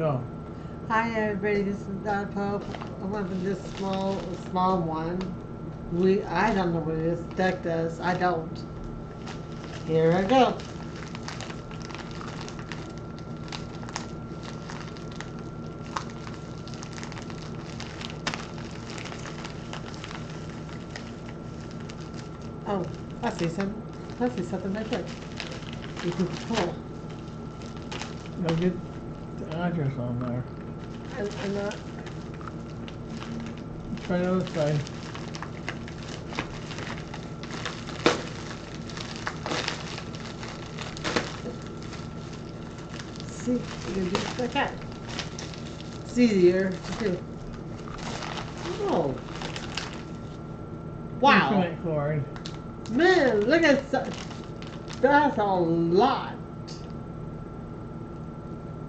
Go. Hi everybody, this is Donna Pope. I went for this small one. I don't know what it is. Deck does. I don't. Here I go. Oh, I see something. I see something right there. You can pull. Go get the address on there. I'm not. Try the other side. See, you can do it like that. It's easier to do. Oh. Wow. Ethernet cord. Man, look at that. That's a lot.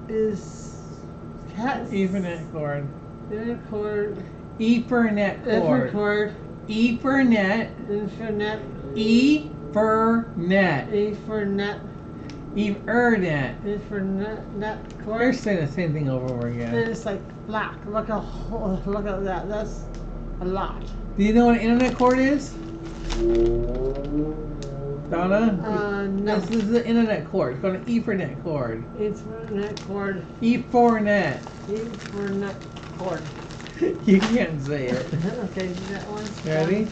Is Cat Ethernet cord. Ethernet cord. Ethernet cord. Ethernet cord. Ethernet. Ethernet. Ethernet. Ethernet. Ethernet. Ethernet cord. You're saying the same thing over and over And again. it's like black. Look at that. That's a lot. Do you know what an internet cord is? Donna? No. This is the internet cord. It's called an Ethernet cord. Ethernet cord. Ethernet. Ethernet cord. You can't say it. Okay, that one's Ready?